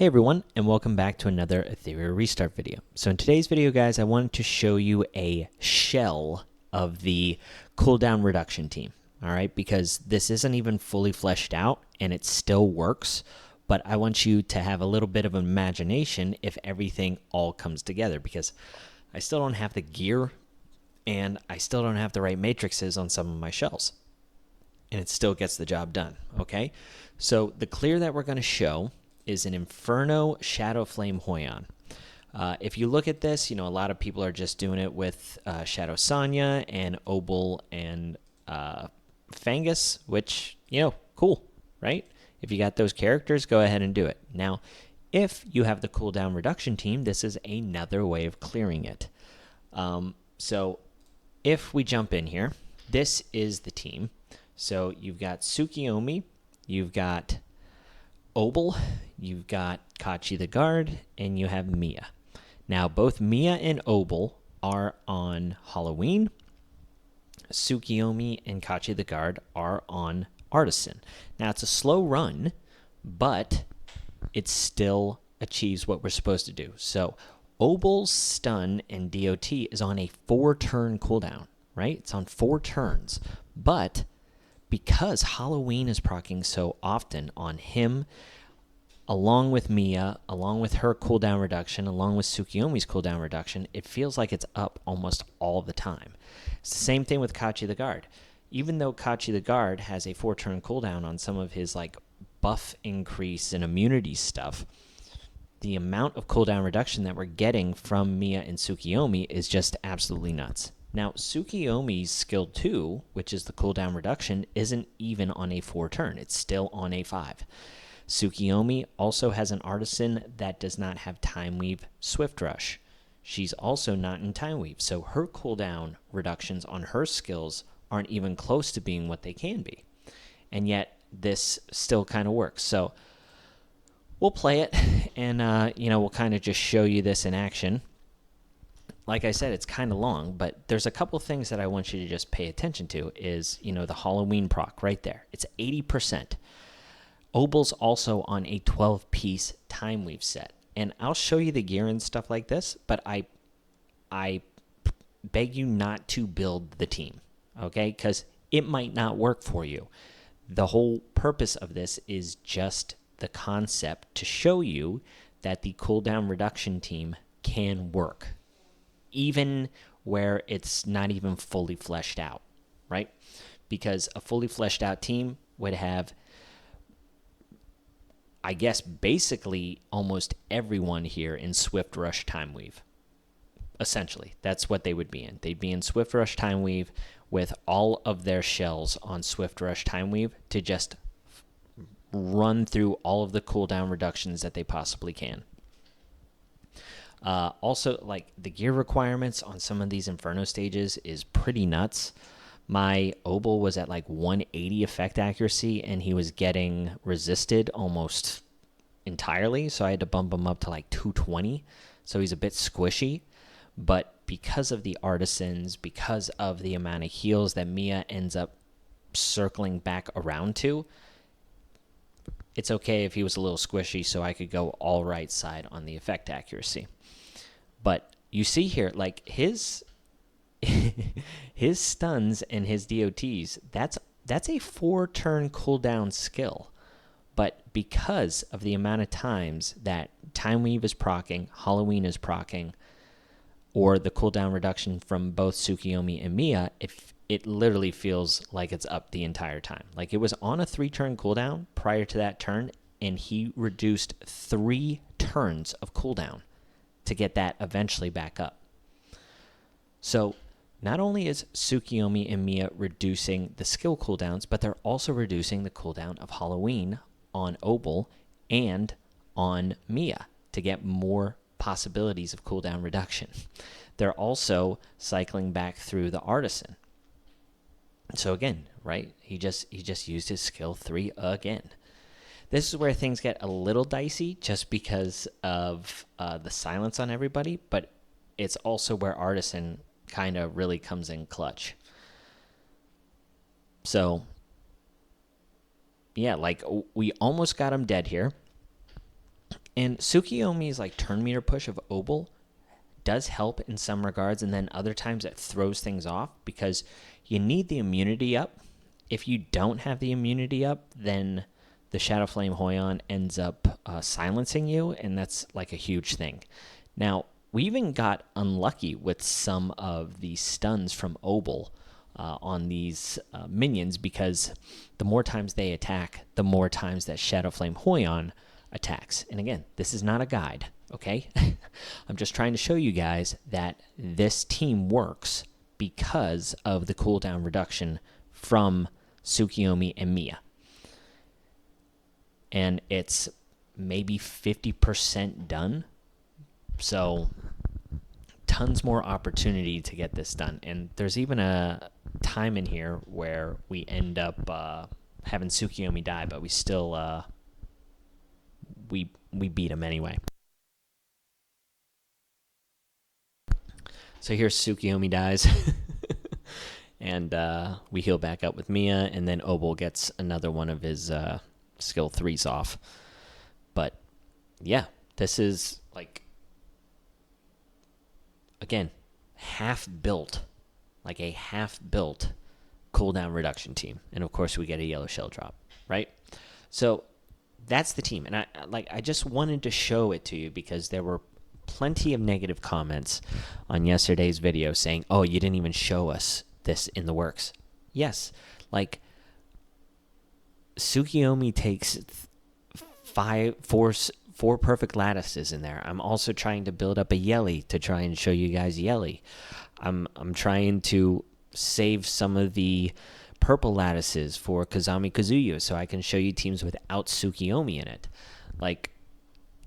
Hey everyone, and welcome back to another Etheria restart video. So in today's video, guys, I wanted to show you a shell of the cooldown reduction team, all right? Because this isn't even fully fleshed out, and it still works, but I want you to have a little bit of imagination if everything all comes together, because I still don't have the gear, and I still don't have the right matrices on some of my shells, and it still gets the job done, okay? So the clear that we're going to show is an Inferno ShadowFlame Hoyan. If you look at this, you know, a lot of people are just doing it with Shadow Sonya and Obel and Fangus, which, you know, cool, right? If you got those characters, go ahead and do it. Now, if you have the cooldown reduction team, this is another way of clearing it. So if we jump in here, this is the team. So you've got Tsukiyomi, you've got Obel, you've got Kachi the Guard, and you have Mia. Now, both Mia and Obel are on Halloween. Tsukiyomi and Kachi the Guard are on Artisan. Now, it's a slow run, but it still achieves what we're supposed to do. So, Obel's stun and DOT is on a 4-turn cooldown, right? It's on 4 turns, but because Halloween is proccing so often on him, along with Mia, along with her cooldown reduction, along with Tsukiyomi's cooldown reduction, it feels like it's up almost all the time. It's the same thing with Kachi the Guard. Even though Kachi the Guard has a 4-turn cooldown on some of his like buff increase and immunity stuff, the amount of cooldown reduction that we're getting from Mia and Tsukiyomi is just absolutely nuts. Now, Tsukiyomi's skill 2, which is the cooldown reduction, isn't even on a 4-turn. It's still on a 5. Tsukiyomi also has an Artisan that does not have Time Weave Swift Rush. She's also not in Time Weave, so her cooldown reductions on her skills aren't even close to being what they can be. And yet, this still kind of works. So, we'll play it, and, you know, we'll kind of just show you this in action. Like I said, it's kind of long, but there's a couple things that I want you to just pay attention to is, you know, the Halloween proc right there. It's 80%. Obel's also on a 12-piece Time Weave set. And I'll show you the gear and stuff like this, but I beg you not to build the team, okay? Because it might not work for you. The whole purpose of this is just the concept to show you that the cooldown reduction team can work, even where it's not even fully fleshed out, right? Because a fully fleshed out team would have, I guess, basically almost everyone here in Swift Rush Time Weave. Essentially, that's what they would be in. They'd be in Swift Rush Time Weave with all of their shells on Swift Rush Time Weave to just run through all of the cooldown reductions that they possibly can. Also, like, the gear requirements on some of these Inferno stages is pretty nuts. My Obel was at like 180 effect accuracy, and he was getting resisted almost entirely, so I had to bump him up to like 220. So he's a bit squishy, but because of the Artisans, because of the amount of heals that Mia ends up circling back around to, it's okay if he was a little squishy, so I could go all right side on the effect accuracy. But you see here, like, his stuns and his DOTs, that's a 4-turn cooldown skill. But because of the amount of times that Time Weave is proccing, Halloween is proccing, or the cooldown reduction from both Tsukiyomi and Mia, it literally feels like it's up the entire time. Like, it was on a 3-turn cooldown prior to that turn, and he reduced 3 turns of cooldown to get that eventually back up. So, not only is Tsukiyomi and Mia reducing the skill cooldowns, but they're also reducing the cooldown of Halloween on Obel and on Mia to get more possibilities of cooldown reduction. They're also cycling back through the Artisan. So again, right, he just used his skill 3 again. This is where things get a little dicey just because of the silence on everybody, but it's also where Artisan kind of really comes in clutch. So, yeah, like, we almost got him dead here. And Tsukiyomi's like turn meter push of Obel does help in some regards, and then other times it throws things off because you need the immunity up. If you don't have the immunity up, then the ShadowFlame Hoyan ends up silencing you, and that's like a huge thing. Now, we even got unlucky with some of the stuns from Obel on these minions, because the more times they attack, the more times that ShadowFlame Hoyan attacks. And again, this is not a guide, okay? I'm just trying to show you guys that this team works because of the cooldown reduction from Tsukiyomi and Mia. And it's maybe 50% done. So tons more opportunity to get this done. And there's even a time in here where we end up having Tsukiyomi die, but we still we beat him anyway. So here's Tsukiyomi dies. And we heal back up with Mia, and then Obel gets another one of his skill 3s off. But yeah, this is like, again, half-built, like a half-built cooldown reduction team. And of course we get a yellow shell drop, right? So that's the team. And I just wanted to show it to you because there were plenty of negative comments on yesterday's video saying, oh, you didn't even show us this in the works. Yes, like Tsukiyomi takes four perfect lattices in there. I'm also trying to build up a Yelly to try and show you guys Yelly. I'm trying to save some of the purple lattices for Kazami Kazuya so I can show you teams without Tsukiyomi in it. Like,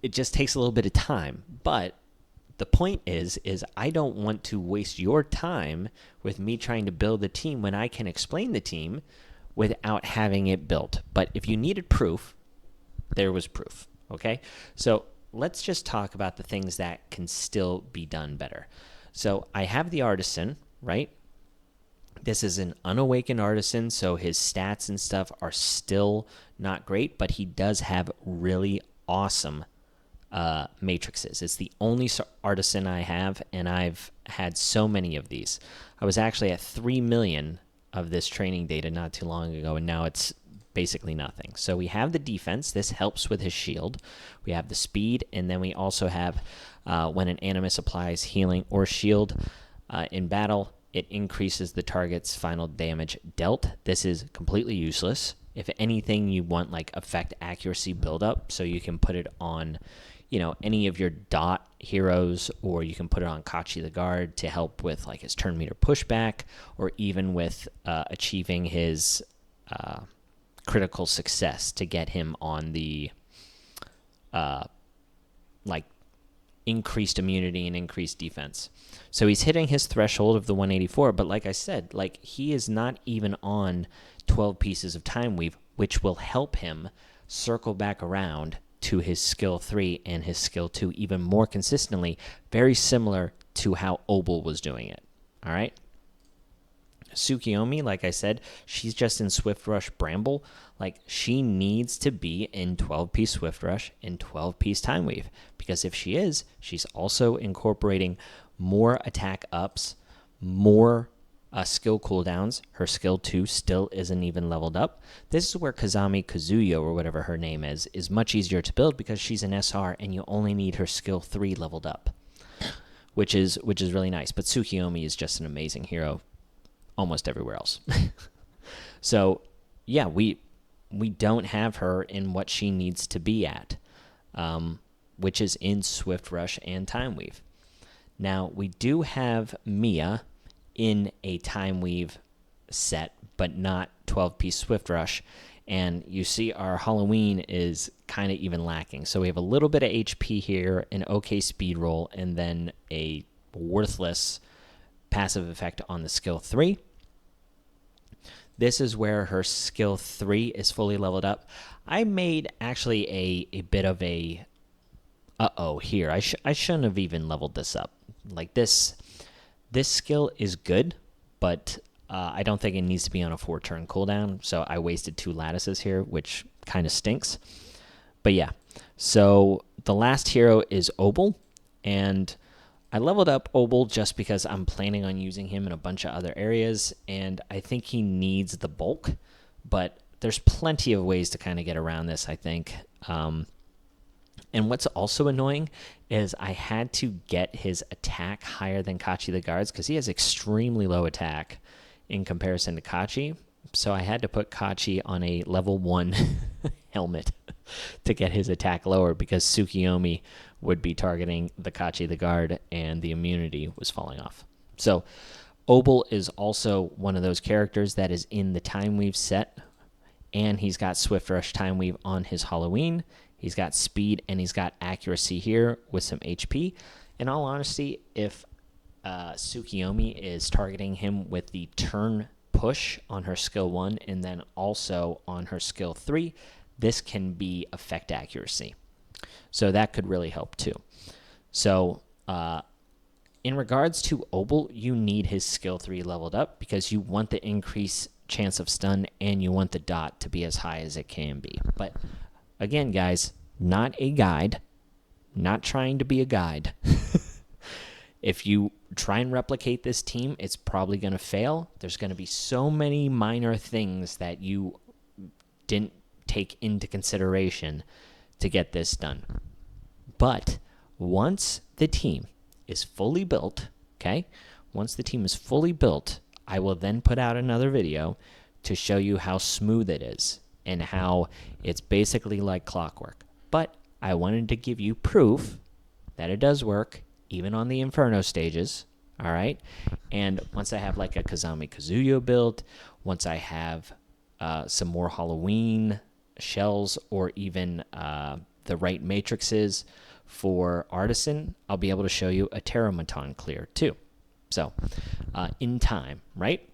it just takes a little bit of time, but the point is I don't want to waste your time with me trying to build a team when I can explain the team without having it built. But if you needed proof, there was proof, okay? So let's just talk about the things that can still be done better. So I have the Artisan, right? This is an unawakened Artisan, so his stats and stuff are still not great, but he does have really awesome matrices. It's the only Artisan I have, and I've had so many of these. I was actually at 3 million of this training data not too long ago, and now it's basically nothing. So we have the defense. This helps with his shield. We have the speed, and then we also have when an Animus applies healing or shield in battle, it increases the target's final damage dealt. This is completely useless. If anything, you want like effect accuracy buildup, so you can put it on, you know, any of your dot heroes, or you can put it on Kachi the Guard to help with like his turn meter pushback, or even with achieving his critical success to get him on the like increased immunity and increased defense. So he's hitting his threshold of the 184, but like I said, like he is not even on 12 pieces of Time Weave, which will help him circle back around to his skill 3 and his skill 2 even more consistently, very similar to how Obel was doing it. All right? Tsukiyomi, like I said, she's just in Swift Rush Bramble. Like, she needs to be in 12-piece Swift Rush and 12-piece Time Weave, because if she is, she's also incorporating more attack ups, more skill cooldowns. Her skill 2 still isn't even leveled up. This is where Kazami Kazuya, or whatever her name is much easier to build because she's an SR and you only need her skill 3 leveled up, which is really nice. But Tsukiyomi is just an amazing hero almost everywhere else. So yeah, we don't have her in what she needs to be at, which is in Swift Rush and Time Weave. Now, we do have Mia in a Time Weave set, but not 12-piece Swift Rush, and you see our Halloween is kind of even lacking. So we have a little bit of HP here, an okay speed roll, and then a worthless passive effect on the skill 3. This is where her skill 3 is fully leveled up. I made actually a bit of a here. I shouldn't have even leveled this up. Like this skill is good, but I don't think it needs to be on a 4-turn cooldown, so I wasted 2 lattices here, which kind of stinks. But yeah, so the last hero is Obel, and I leveled up Obel just because I'm planning on using him in a bunch of other areas, and I think he needs the bulk, but there's plenty of ways to kind of get around this, I think. And what's also annoying is I had to get his attack higher than Kachi the Guard's because he has extremely low attack in comparison to Kachi. So I had to put Kachi on a level 1 helmet to get his attack lower because Tsukiyomi would be targeting the Kachi the Guard and the immunity was falling off. So Obel is also one of those characters that is in the Time Weave set, and he's got Swift Rush Time Weave on his Halloween. He's got speed and he's got accuracy here with some HP. In all honesty, if Tsukiyomi is targeting him with the turn push on her skill 1 and then also on her skill 3, this can be effect accuracy. So that could really help too. So in regards to Obel, you need his skill 3 leveled up because you want the increased chance of stun and you want the dot to be as high as it can be. But again, guys, not a guide, not trying to be a guide. If you try and replicate this team, it's probably going to fail. There's going to be so many minor things that you didn't take into consideration to get this done. But once the team is fully built, okay? Once the team is fully built, I will then put out another video to show you how smooth it is and how it's basically like clockwork. But I wanted to give you proof that it does work, even on the Inferno stages, all right? And once I have like a Kazami Kazuyo build, once I have some more Halloween shells or even the right matrices for Artisan, I'll be able to show you a Terramaton clear too. So, in time, right?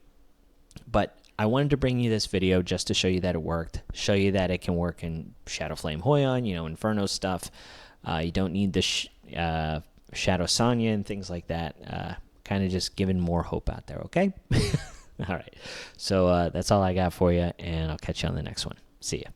But I wanted to bring you this video just to show you that it worked, show you that it can work in ShadowFlame Hoyan, you know, Inferno stuff. You don't need the Shadow Sonya and things like that. Kind of just giving more hope out there, okay? All right. So that's all I got for you, and I'll catch you on the next one. See ya.